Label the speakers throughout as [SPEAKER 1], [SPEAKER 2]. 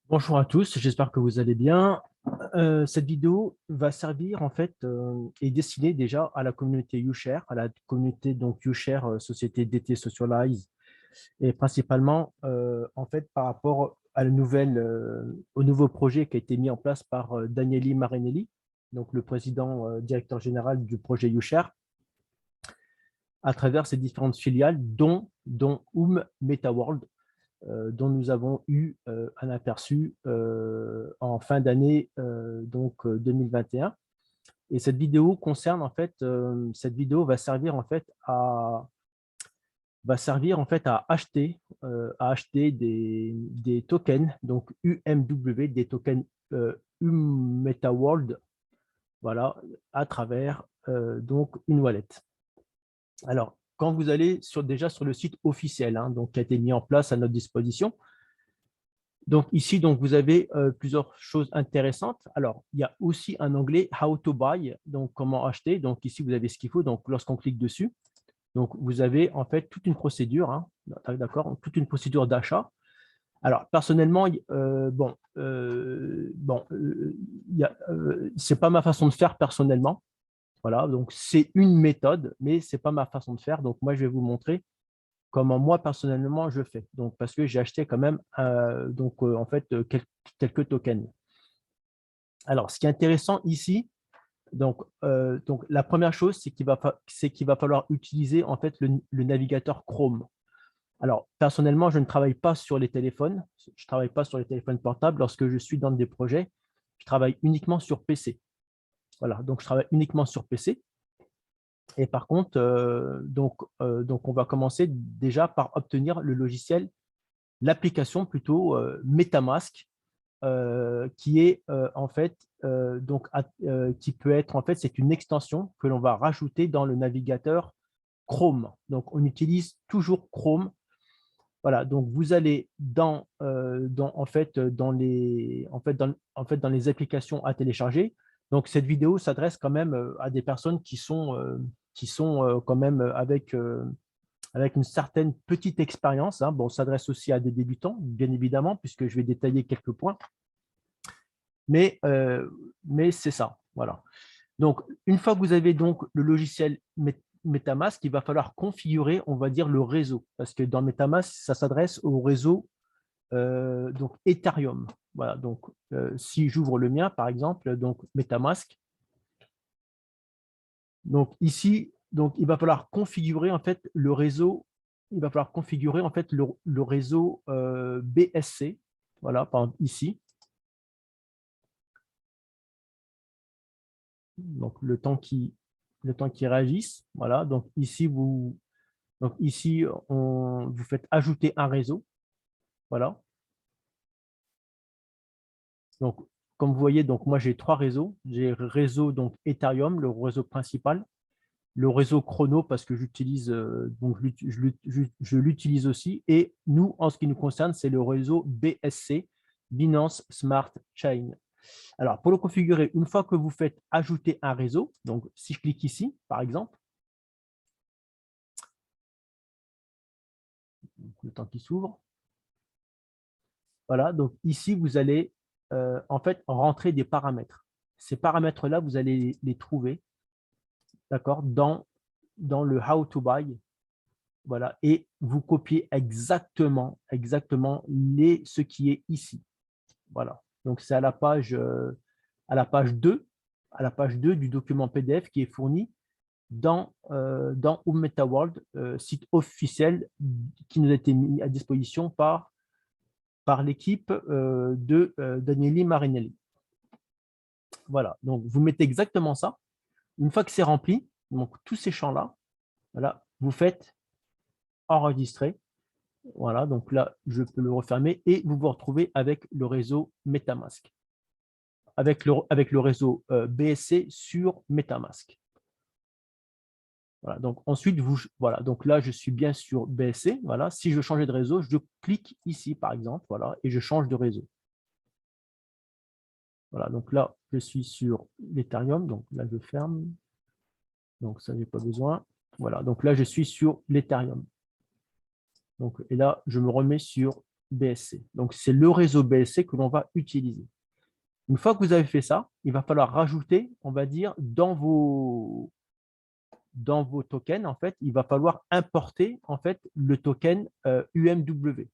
[SPEAKER 1] Bonjour à tous, j'espère que vous allez bien. Cette vidéo va servir en fait est destinée déjà à la communauté YouShare, à la communauté donc YouShare Société d'été Socialize et principalement en fait par rapport à la au nouveau projet qui a été mis en place par Daniele Marinelli, donc le président directeur général du projet YouShare, à travers ses différentes filiales, dont MetaWorld, dont nous avons eu un aperçu en fin d'année 2021. Et cette vidéo concerne en fait, cette vidéo va servir en fait à acheter des tokens, donc UMW, des tokens UMetaWorld, voilà, à travers donc une wallet. Alors, quand vous allez déjà sur le site officiel, hein, donc, qui a été mis en place à notre disposition, donc ici, donc, vous avez plusieurs choses intéressantes. Alors, il y a aussi un onglet How to buy, donc comment acheter. Donc ici, vous avez ce qu'il faut. Donc, lorsqu'on clique dessus, donc vous avez en fait toute une procédure, hein, d'accord, toute une procédure d'achat. Alors, personnellement, c'est pas ma façon de faire personnellement. Voilà, donc c'est une méthode, mais c'est pas ma façon de faire. Donc, moi, je vais vous montrer comment moi personnellement je fais. Donc, parce que j'ai acheté quand même en fait quelques tokens. Alors, ce qui est intéressant ici, donc la première chose, c'est qu'il va falloir utiliser en fait le navigateur Chrome. Alors, personnellement, je ne travaille pas sur les téléphones. Je ne travaille pas sur les téléphones portables. Lorsque je suis dans des projets, je travaille uniquement sur PC. Voilà, donc je travaille uniquement sur PC. Et par contre, donc on va commencer déjà par obtenir le logiciel, l'application plutôt MetaMask, qui est en fait qui peut être en fait c'est une extension que l'on va rajouter dans le navigateur Chrome. Donc on utilise toujours Chrome. Voilà, donc vous allez en fait dans les applications à télécharger. Donc cette vidéo s'adresse quand même à des personnes qui sont quand même avec une certaine petite expérience, hein. Bon, ça s'adresse aussi à des débutants, bien évidemment, puisque je vais détailler quelques points. Mais, euh, mais c'est ça, voilà. Donc, une fois que vous avez donc le logiciel MetaMask, il va falloir configurer, on va dire, le réseau, parce que dans MetaMask, ça s'adresse au réseau donc Ethereum. Voilà, donc si j'ouvre le mien, par exemple, donc MetaMask, donc ici, donc il va falloir configurer en fait le réseau, il va falloir configurer en fait le réseau BSC, voilà, par exemple ici. Donc le temps qui réagisse, voilà. Donc ici vous faites ajouter un réseau, voilà. Donc comme vous voyez, donc moi j'ai trois réseaux. J'ai le réseau donc Ethereum, le réseau principal, le réseau Chrono parce que j'utilise donc je l'utilise aussi. Et nous, en ce qui nous concerne, c'est le réseau BSC, Binance Smart Chain. Alors, pour le configurer, une fois que vous faites ajouter un réseau, donc si je clique ici, par exemple, le temps qui s'ouvre, voilà, donc ici, vous allez en fait rentrer des paramètres. Ces paramètres-là, vous allez les trouver, d'accord, dans le How to Buy, voilà, et vous copiez exactement ce qui est ici. Voilà. Donc, c'est à la page 2, à la page 2 du document PDF qui est fourni dans MetaWorld, site officiel qui nous a été mis à disposition par l'équipe de Daniele Marinelli. Voilà. Donc, vous mettez exactement ça. Une fois que c'est rempli, donc tous ces champs-là, voilà, vous faites enregistrer. Voilà, donc là, je peux le refermer et vous vous retrouvez avec le réseau MetaMask, avec le réseau BSC sur MetaMask. Voilà, donc ensuite, voilà, donc là, je suis bien sur BSC. Voilà, si je veux changer de réseau, je clique ici, par exemple, voilà, et je change de réseau. Voilà, donc là, je suis sur l'Ethereum, donc là, je ferme. Donc ça, je n'ai pas besoin. Voilà, donc là, je suis sur l'Ethereum. Donc, et là, je me remets sur BSC. Donc, c'est le réseau BSC que l'on va utiliser. Une fois que vous avez fait ça, il va falloir rajouter, on va dire, dans vos tokens, en fait, il va falloir importer en fait, le token UMW.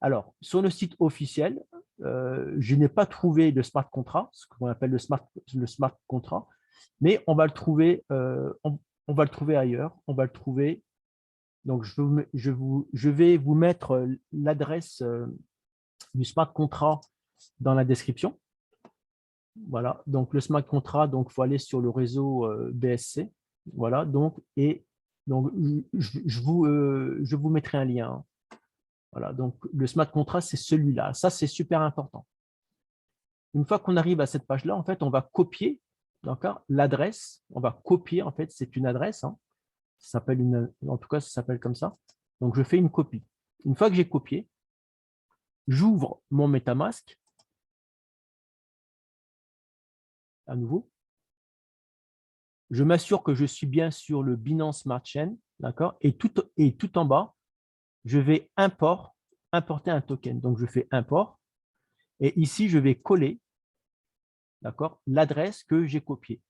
[SPEAKER 1] Alors, sur le site officiel, je n'ai pas trouvé de smart contract, ce qu'on appelle le smart contract, mais on va le trouver, on va le trouver ailleurs. On va le trouver. Donc, je vais vous mettre l'adresse du smart contract dans la description. Voilà. Donc, le smart contract, donc, il faut aller sur le réseau BSC. Voilà. Donc, je vous mettrai un lien. Hein. Voilà, donc le smart contract, c'est celui-là. Ça, c'est super important. Une fois qu'on arrive à cette page-là, en fait, on va copier l'adresse. On va copier, en fait, c'est une adresse. Hein. Ça s'appelle en tout cas, ça s'appelle comme ça. Donc, je fais une copie. Une fois que j'ai copié, j'ouvre mon MetaMask. À nouveau. Je m'assure que je suis bien sur le Binance Smart Chain. D'accord. Et tout en bas, je vais importer un token. Donc, je fais import. Et ici, je vais coller l'adresse que j'ai copiée.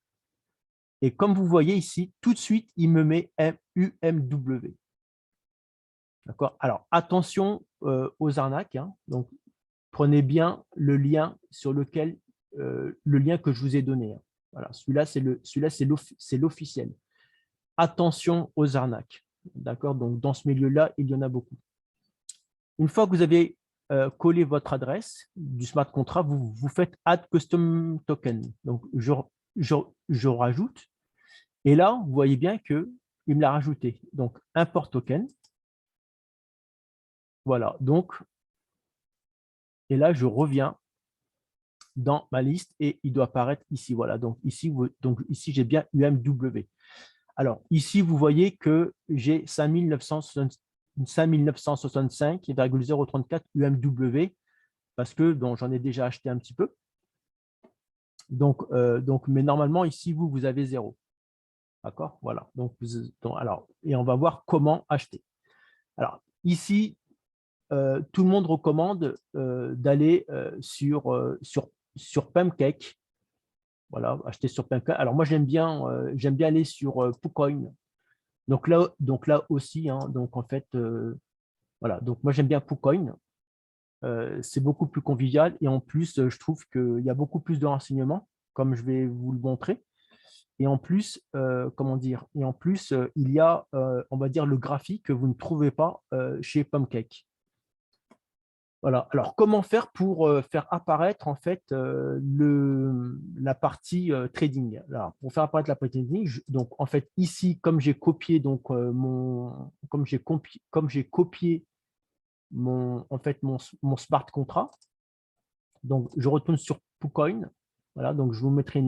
[SPEAKER 1] Et comme vous voyez ici, tout de suite, il me met UMW. D'accord. Alors, attention aux arnaques. Hein. Donc, prenez bien le lien sur lequel le lien que je vous ai donné. Hein. Voilà, celui-là, c'est l'officiel. Attention aux arnaques. D'accord. Donc, dans ce milieu-là, il y en a beaucoup. Une fois que vous avez collé votre adresse du smart contract, vous faites Add Custom Token. Donc, je rajoute. Et là, vous voyez bien qu'il me l'a rajouté. Donc, import token. Voilà. Donc, et là, je reviens dans ma liste et il doit apparaître ici. Voilà. Donc, ici, j'ai bien UMW. Alors, ici, vous voyez que j'ai 5965,034 UMW parce que j'en ai déjà acheté un petit peu. Donc, mais normalement, ici, vous avez 0. D'accord. Voilà. Donc, alors, et on va voir comment acheter. Alors, ici, tout le monde recommande d'aller sur Pancake. Voilà, acheter sur Pancake. Alors, moi, j'aime bien aller sur PooCoin. Donc là aussi, hein, donc en fait, voilà. Donc, moi, j'aime bien PooCoin. C'est beaucoup plus convivial et en plus, je trouve qu'il y a beaucoup plus de renseignements, comme je vais vous le montrer. Et en plus, comment dire, et en plus, il y a, on va dire, le graphique que vous ne trouvez pas chez Pancake. Voilà. Alors, comment faire pour faire apparaître en fait la partie trading. Alors, pour faire apparaître la partie trading, donc en fait ici, comme j'ai copié donc comme j'ai copié en fait mon smart contract, donc je retourne sur PooCoin. Voilà, donc je vous mettrai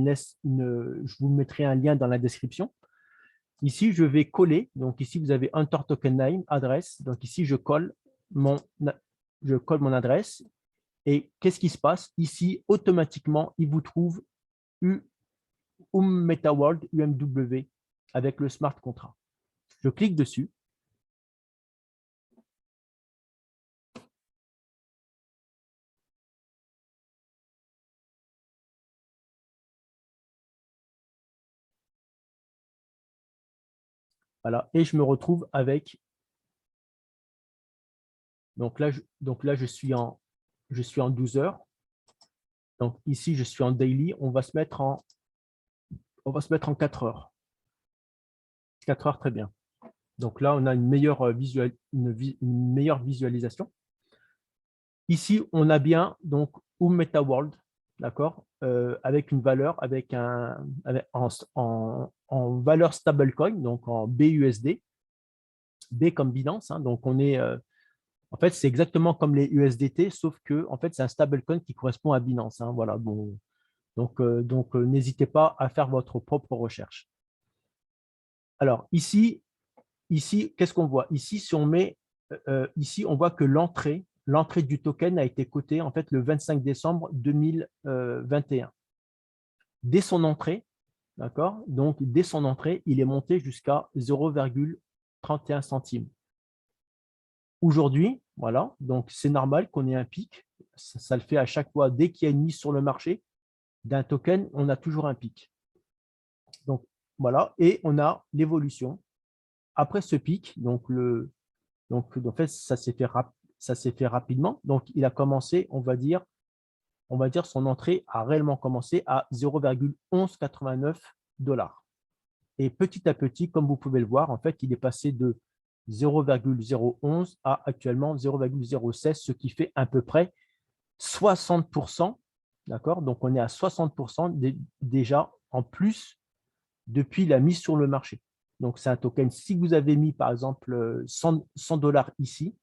[SPEAKER 1] un lien dans la description. Ici, je vais coller. Donc ici, vous avez Enter Token Name, adresse. Donc ici, je colle mon adresse. Et qu'est-ce qui se passe? Ici, automatiquement, il vous trouve MetaWorld, UMW, avec le smart contract. Je clique dessus. Voilà, et je me retrouve avec. Donc là, je suis en 12 heures. Donc ici, je suis en daily. On va se mettre en 4 heures. 4 heures, très bien. Donc là, on a une meilleure visualisation. Ici, on a bien donc MetaWorld, d'accord, avec une valeur, en valeur stablecoin, donc en BUSD, B comme Binance. Hein, donc on est, en fait, c'est exactement comme les USDT, sauf que en fait, c'est un stablecoin qui correspond à Binance. Hein, voilà, bon, donc n'hésitez pas à faire votre propre recherche. Alors ici, qu'est-ce qu'on voit? Ici, si on met, ici, on voit que l'entrée du token a été cotée en fait le 25 décembre 2021. Dès son entrée, d'accord? Donc, dès son entrée, il est monté jusqu'à 0,31 centimes. Aujourd'hui, Voilà, donc c'est normal qu'on ait un pic. Ça le fait à chaque fois. Dès qu'il y a une mise sur le marché d'un token, on a toujours un pic. Donc voilà, et on a l'évolution. Après ce pic, donc en fait, ça s'est fait rapidement. Donc il a commencé, on va dire son entrée a réellement commencé à 0,1189 $. Et petit à petit, comme vous pouvez le voir, en fait, il est passé de 0,011 à actuellement 0,016, ce qui fait à peu près 60%. D'accord? Donc, on est à 60% déjà en plus depuis la mise sur le marché. Donc, c'est un token. Si vous avez mis, par exemple, 100 $ ici,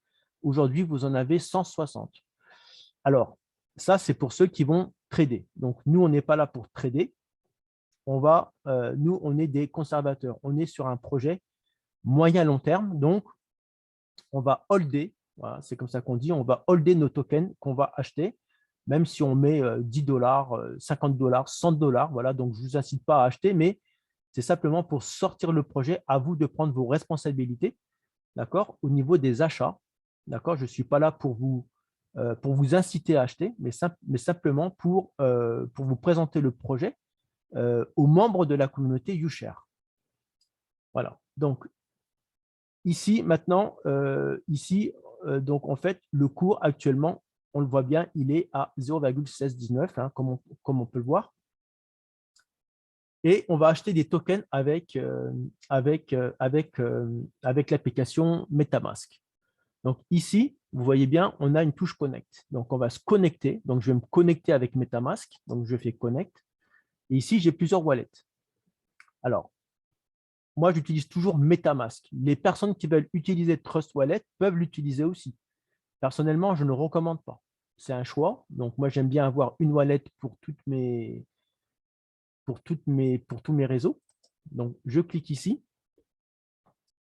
[SPEAKER 1] aujourd'hui, vous en avez 160. Alors, ça, c'est pour ceux qui vont trader. Donc, nous, on n'est pas là pour trader. Nous, on est des conservateurs. On est sur un projet moyen-long terme. Donc, on va holder, voilà, c'est comme ça qu'on dit, on va holder nos tokens qu'on va acheter, même si on met 10 $, 50 $, 100 $. Voilà, donc, je ne vous incite pas à acheter, mais c'est simplement pour sortir le projet. À vous de prendre vos responsabilités, d'accord, au niveau des achats. D'accord, je ne suis pas là pour vous inciter à acheter, mais simplement pour vous présenter le projet aux membres de la communauté YouShare. Voilà. Donc, ici, maintenant, donc en fait, le cours actuellement, on le voit bien, il est à 0,1619, hein, comme on peut le voir. Et on va acheter des tokens avec l'application MetaMask. Donc ici, vous voyez bien, on a une touche Connect. Donc on va se connecter. Donc je vais me connecter avec MetaMask. Donc je fais Connect. Et ici, j'ai plusieurs wallets. Alors, moi, j'utilise toujours MetaMask. Les personnes qui veulent utiliser Trust Wallet peuvent l'utiliser aussi. Personnellement, je ne recommande pas. C'est un choix. Donc, moi, j'aime bien avoir une wallet pour tous mes réseaux. Donc, je clique ici.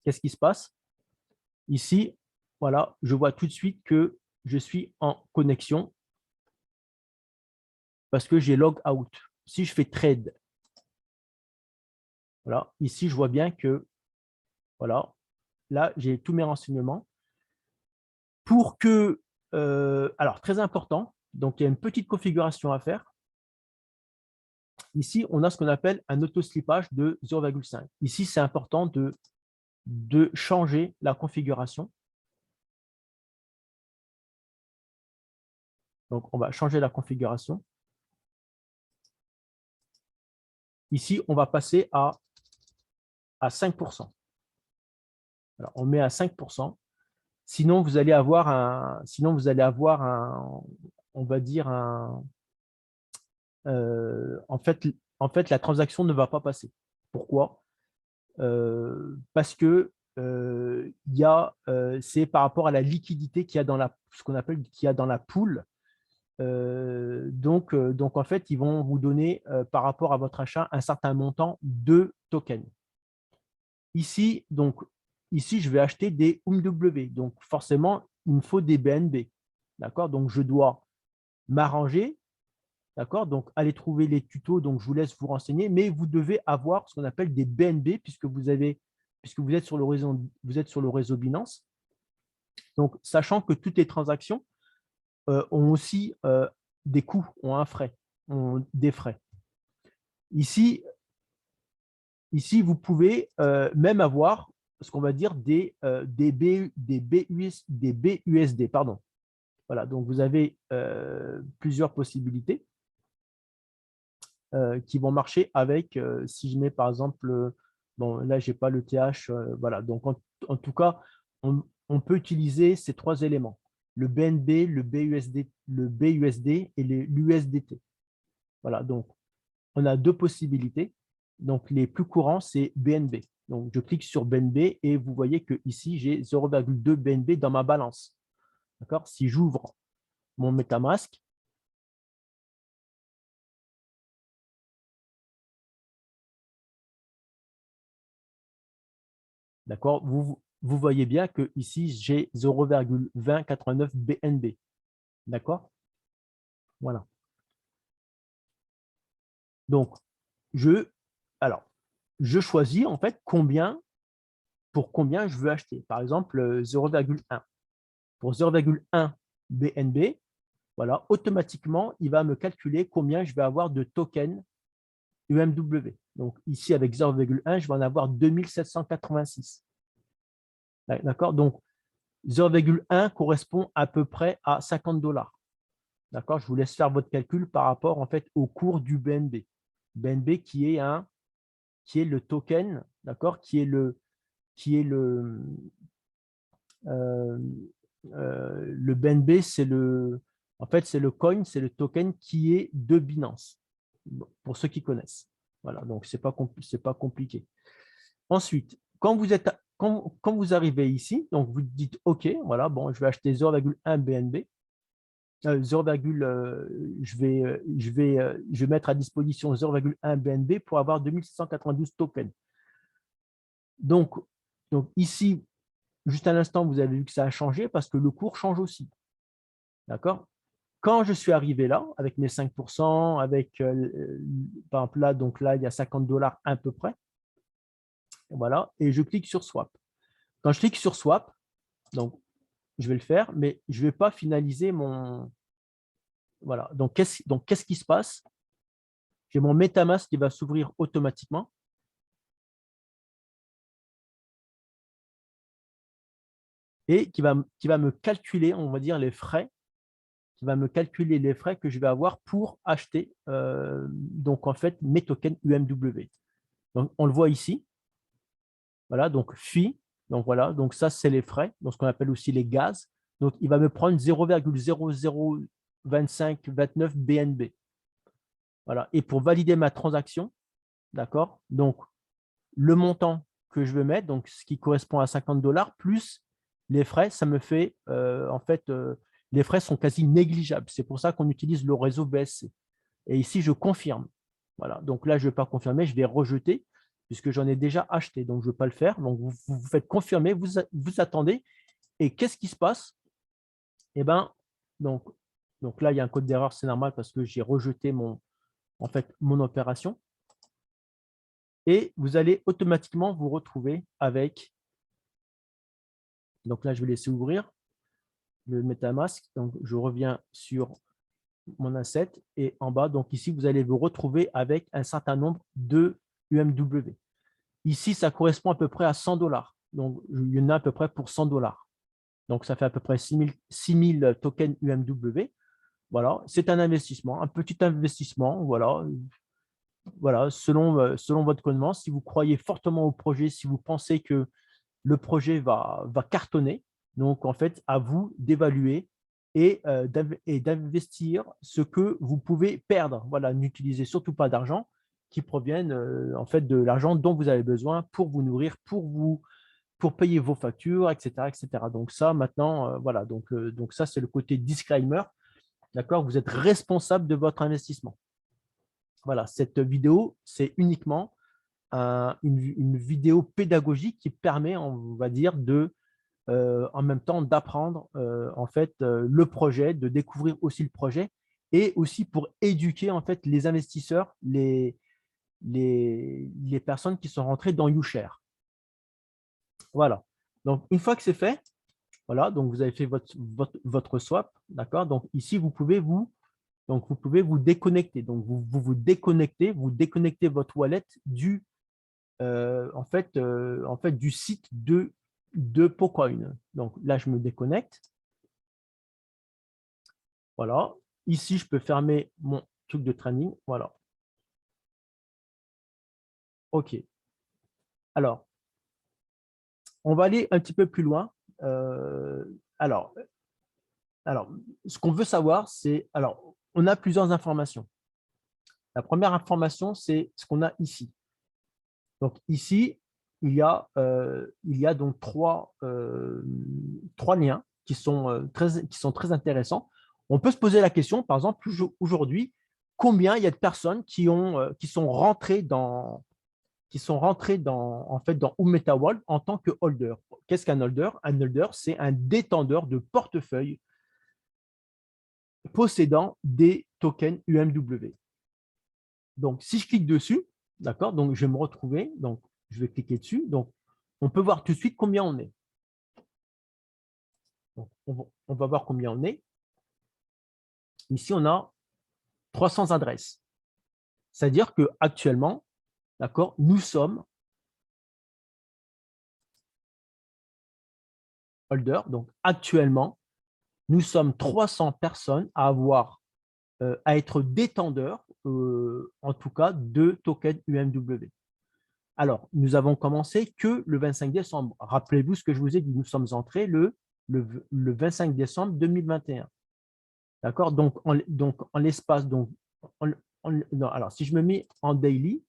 [SPEAKER 1] Qu'est-ce qui se passe? Ici, voilà, je vois tout de suite que je suis en connexion parce que j'ai log out. Si je fais trade, voilà, ici, je vois bien que, voilà, là, j'ai tous mes renseignements. Pour que, alors, très important, donc il y a une petite configuration à faire. Ici, on a ce qu'on appelle un auto-slippage de 0,5. Ici, c'est important de changer la configuration. Donc, on va changer la configuration. Ici, on va passer à 5%. Alors, on met à 5%. Sinon, vous allez avoir on va dire en fait, la transaction ne va pas passer. Pourquoi? Parce que c'est par rapport à la liquidité qu'il y a dans ce qu'on appelle qu'il y a dans la pool. Donc, en fait, ils vont vous donner, par rapport à votre achat, un certain montant de tokens. Ici, je vais acheter des UMW. Donc, forcément, il me faut des BNB. D'accord? Donc, je dois m'arranger. D'accord? Donc, allez trouver les tutos. Donc, je vous laisse vous renseigner. Mais vous devez avoir ce qu'on appelle des BNB puisque vous êtes sur le réseau Binance. Donc, sachant que toutes les transactions ont aussi des coûts, ont un frais, ont des frais. Ici, vous pouvez même avoir ce qu'on va dire des BUSD. Pardon. Voilà, donc vous avez plusieurs possibilités qui vont marcher avec, si je mets par exemple, bon là, je n'ai pas le TH, voilà, donc en tout cas, on peut utiliser ces trois éléments, le BNB, le BUSD et l'USDT. Voilà, donc on a deux possibilités. Donc, les plus courants, c'est BNB. Donc, je clique sur BNB et vous voyez que ici j'ai 0,2 BNB dans ma balance. D'accord? Si j'ouvre mon MetaMask, d'accord, vous voyez bien que ici j'ai 0,2089 BNB. D'accord? Voilà. Donc, alors, je choisis en fait pour combien je veux acheter. Par exemple, 0,1. pour 0,1 BNB, voilà, automatiquement, il va me calculer combien je vais avoir de tokens UMW. Donc ici, avec 0,1, je vais en avoir 2786. D'accord? Donc 0,1 correspond à peu près à 50 $. D'accord? Je vous laisse faire votre calcul par rapport en fait au cours du BNB. BNB qui est le token, d'accord? Euh, le BNB, en fait, c'est le coin, c'est le token qui est de Binance, pour ceux qui connaissent. Voilà, donc c'est pas compliqué. Ensuite, quand vous arrivez ici, donc vous dites OK, voilà, bon, je vais acheter 0,1 BNB. 0, je vais mettre à disposition 0,1 BNB pour avoir 2692 tokens. Donc ici, juste à l'instant, vous avez vu que ça a changé parce que le cours change aussi. D'accord? Quand je suis arrivé là, avec mes 5%, avec, par exemple là, donc là, il y a 50 $ à peu près. Voilà, et je clique sur Swap. Quand je clique sur Swap, donc je vais le faire, mais je ne vais pas finaliser mon… Voilà, donc qu'est-ce qui se passe? J'ai mon MetaMask qui va s'ouvrir automatiquement. Et qui va me calculer, on va dire, les frais, qui va me calculer les frais que je vais avoir pour acheter donc en fait mes tokens UMW. Donc on le voit ici. Voilà, donc fee. Donc voilà, donc ça c'est les frais, donc ce qu'on appelle aussi les gaz. Donc il va me prendre 0,002529 BNB. Voilà, et pour valider ma transaction, d'accord, donc le montant que je veux mettre, donc ce qui correspond à 50 $ plus les frais, ça me fait, en fait, les frais sont quasi négligeables. C'est pour ça qu'on utilise le réseau BSC. Et ici, je confirme. Voilà, donc là, je ne vais pas confirmer, je vais rejeter puisque j'en ai déjà acheté, donc je ne veux pas le faire. Donc, vous faites confirmer, vous attendez. Et qu'est-ce qui se passe? Eh bien, donc là, il y a un code d'erreur, c'est normal parce que j'ai rejeté en fait, mon opération. Et vous allez automatiquement vous retrouver avec… Donc là, je vais laisser ouvrir le MetaMask. Donc, je reviens sur mon asset et en bas, donc ici, vous allez vous retrouver avec un certain nombre de UMW. Ici, ça correspond à peu près à 100 $. Donc, il y en a à peu près pour 100 $. Donc, ça fait à peu près 6000 tokens UMW. Voilà, c'est un investissement, un petit investissement. Voilà, selon votre connaissance, si vous croyez fortement au projet, si vous pensez que le projet va cartonner. Donc, en fait, à vous d'évaluer et d'investir ce que vous pouvez perdre. Voilà, n'utilisez surtout pas d'argent qui proviennent en fait de l'argent dont vous avez besoin pour vous nourrir, pour payer vos factures, etc., etc. Donc ça, maintenant, voilà. Donc ça, c'est le côté disclaimer. D'accord? Vous êtes responsable de votre investissement. Voilà, cette vidéo, c'est uniquement une vidéo pédagogique qui permet, on va dire, en même temps d'apprendre en fait le projet, de découvrir aussi le projet et aussi pour éduquer en fait les investisseurs, les personnes qui sont rentrées dans YouShare. Voilà. Donc une fois que c'est fait, voilà, donc vous avez fait votre swap, d'accord. Donc ici vous pouvez vous déconnecter. Donc vous déconnectez votre wallet du en fait du site de Pocoin. Donc là, je me déconnecte. Voilà. Ici, je peux fermer mon truc de training. Voilà. OK. Alors, on va aller un petit peu plus loin. Alors, ce qu'on veut savoir, c'est… Alors, on a plusieurs informations. La première information, c'est ce qu'on a ici. Donc, ici, il y a donc trois liens qui sont très intéressants. On peut se poser la question, par exemple, aujourd'hui, combien il y a de personnes qui sont rentrées dans en fait dans UMetaWorld en tant que holder. Qu'est-ce qu'un holder? Un holder, c'est un détenteur de portefeuille possédant des tokens UMW. Donc, si je clique dessus, d'accord, donc je vais me retrouver, donc je vais cliquer dessus. Donc, on peut voir tout de suite combien on est. Donc, on va voir combien on est. Ici, on a 300 adresses. C'est-à-dire qu'actuellement, d'accord, nous sommes holder. Donc, actuellement, nous sommes 300 personnes à être détenteurs, en tout cas, de tokens UMW. Alors, nous avons commencé que le 25 décembre. Rappelez-vous ce que je vous ai dit, nous sommes entrés le 25 décembre 2021. D'accord? Donc, en l'espace, non, alors, si je me mets en daily,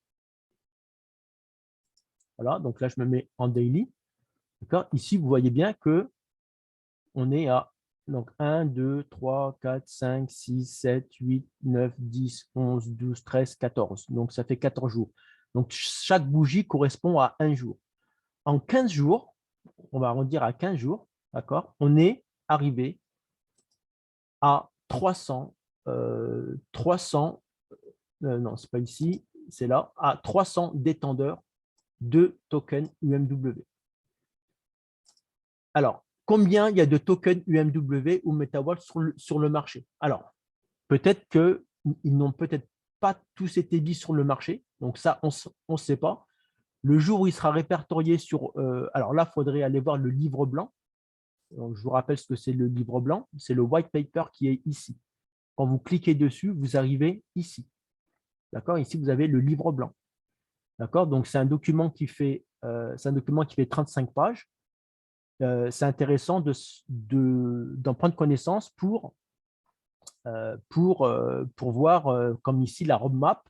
[SPEAKER 1] voilà, donc là, je me mets en daily. D'accord? Ici, vous voyez bien que on est à donc 1, 2, 3, 4, 5, 6, 7, 8, 9, 10, 11, 12, 13, 14. Donc, ça fait 14 jours. Donc, chaque bougie correspond à un jour. En 15 jours, on va arrondir à 15 jours, d'accord, on est arrivé à 300, non, ce n'est pas ici, c'est là, à 300 détenteurs de tokens UMW. Alors, combien il y a de tokens UMW ou MetaWatt sur le marché? Alors, peut-être qu'ils n'ont peut-être pas tous été mis sur le marché, donc ça, on ne sait pas. Le jour où il sera répertorié sur… alors là, il faudrait aller voir le livre blanc. Donc, je vous rappelle ce que c'est le livre blanc. C'est le white paper qui est ici. Quand vous cliquez dessus, vous arrivez ici. D'accord? Ici, vous avez le livre blanc. D'accord? Donc, c'est un document qui fait 35 pages. C'est intéressant d'en prendre connaissance pour voir, comme ici, la roadmap,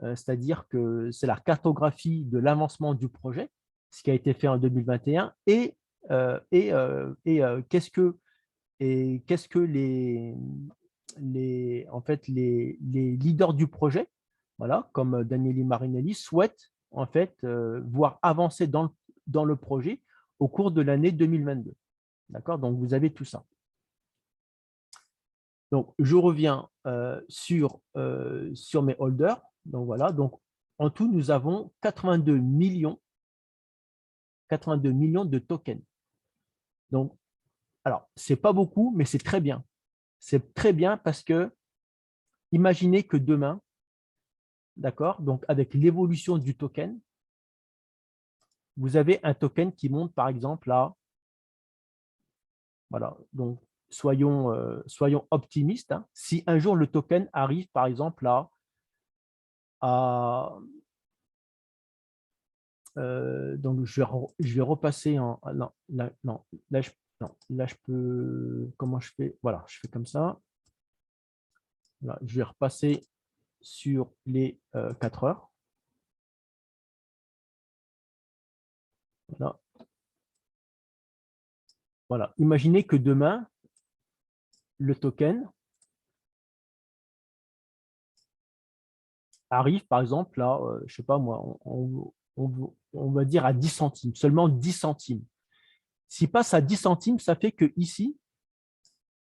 [SPEAKER 1] c'est-à-dire que c'est la cartographie de l'avancement du projet, ce qui a été fait en 2021, et qu'est-ce que en fait, les leaders du projet, voilà, comme Daniele Marinelli, souhaitent en fait voir avancer dans le projet au cours de l'année 2022. D'accord? Donc, vous avez tout ça. Donc, je reviens sur mes holders. Donc, voilà. Donc, en tout, nous avons 82 millions de tokens. Donc, alors, ce n'est pas beaucoup, mais c'est très bien. C'est très bien parce que imaginez que demain, d'accord, donc avec l'évolution du token, vous avez un token qui monte par exemple à, voilà, donc soyons optimistes, hein. Si un jour le token arrive par exemple à donc je vais repasser en, non, là, non, là, je peux, comment je fais, voilà, je fais comme ça, là, je vais repasser sur les 4 heures. Voilà. Voilà. Imaginez que demain, le token arrive, par exemple, là, je ne sais pas moi, on va dire à 10 centimes, seulement 10 centimes. S'il passe à 10 centimes, ça fait que ici,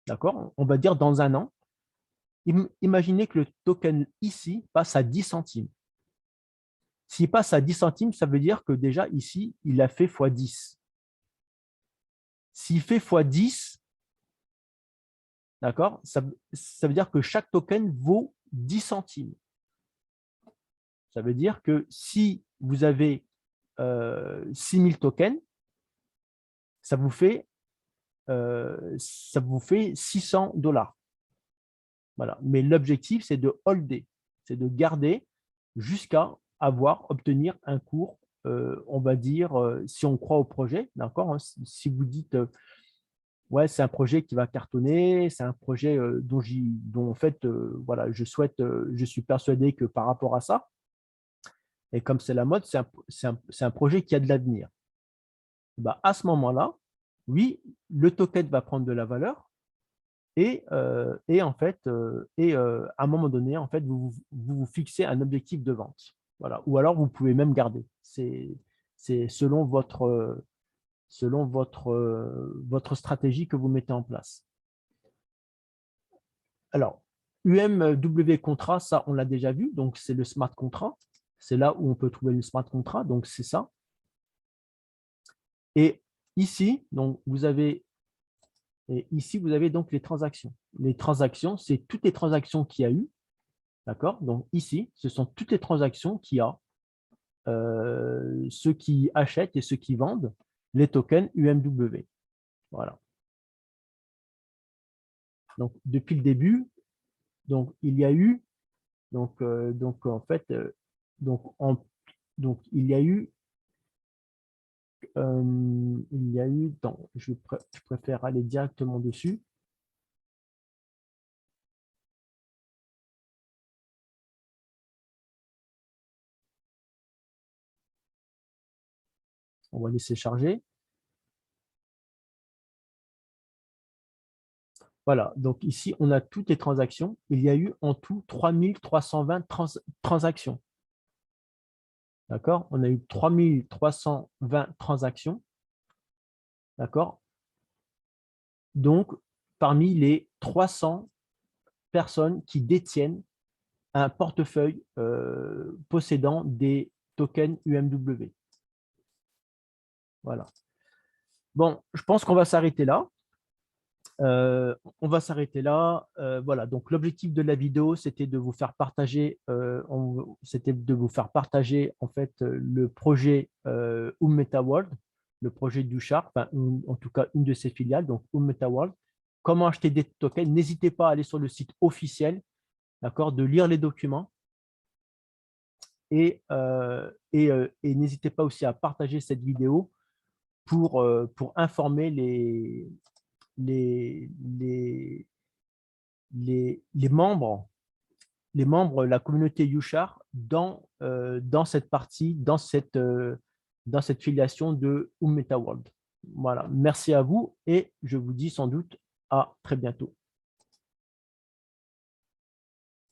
[SPEAKER 1] d'accord, on va dire dans un an, imaginez que le token ici passe à 10 centimes. S'il passe à 10 centimes, ça veut dire que déjà ici, il a fait x10. S'il fait x10, d'accord, ça veut dire que chaque token vaut 10 centimes. Ça veut dire que si vous avez 6000 tokens, ça vous fait 600 $. Voilà. Mais l'objectif, c'est de holder, c'est de garder jusqu'à obtenir un cours, on va dire, si on croit au projet, d'accord, hein, si vous dites, ouais, c'est un projet qui va cartonner, c'est un projet dont en fait, voilà, je suis persuadé que par rapport à ça, et comme c'est la mode, c'est un projet qui a de l'avenir. Bah, à ce moment-là, oui, le token va prendre de la valeur et en fait, à un moment donné, en fait, vous fixez un objectif de vente. Voilà. Ou alors, vous pouvez même garder. C'est selon votre stratégie que vous mettez en place. Alors, UMW contrat, ça, on l'a déjà vu. Donc, c'est le smart contract. C'est là où on peut trouver le smart contract. Donc, c'est ça. Et ici, donc, vous avez Et ici, vous avez donc les transactions. Les transactions, c'est toutes les transactions qu'il y a eu. D'accord? Donc ici, ce sont toutes les transactions qu'il y a, ceux qui achètent et ceux qui vendent les tokens UMW. Voilà. Donc depuis le début, donc il y a eu, donc en fait, donc il y a eu, attends, je préfère aller directement dessus. On va laisser charger. Voilà, donc ici, on a toutes les transactions. Il y a eu en tout 3320 transactions. D'accord? On a eu 3320 transactions. D'accord? Donc, parmi les 300 personnes qui détiennent un portefeuille possédant des tokens UMW. Voilà. Bon, je pense qu'on va s'arrêter là. On va s'arrêter là. Voilà, donc l'objectif de la vidéo, c'était de vous faire partager, en fait le projet MetaWorld, le projet du Sharp, enfin, en tout cas une de ses filiales, donc MetaWorld. Comment acheter des tokens? N'hésitez pas à aller sur le site officiel, d'accord, de lire les documents et n'hésitez pas aussi à partager cette vidéo pour informer les, les, les membres, de la communauté Yushar dans cette partie, dans cette filiation de MetaWorld. Voilà, merci à vous et je vous dis sans doute à très bientôt.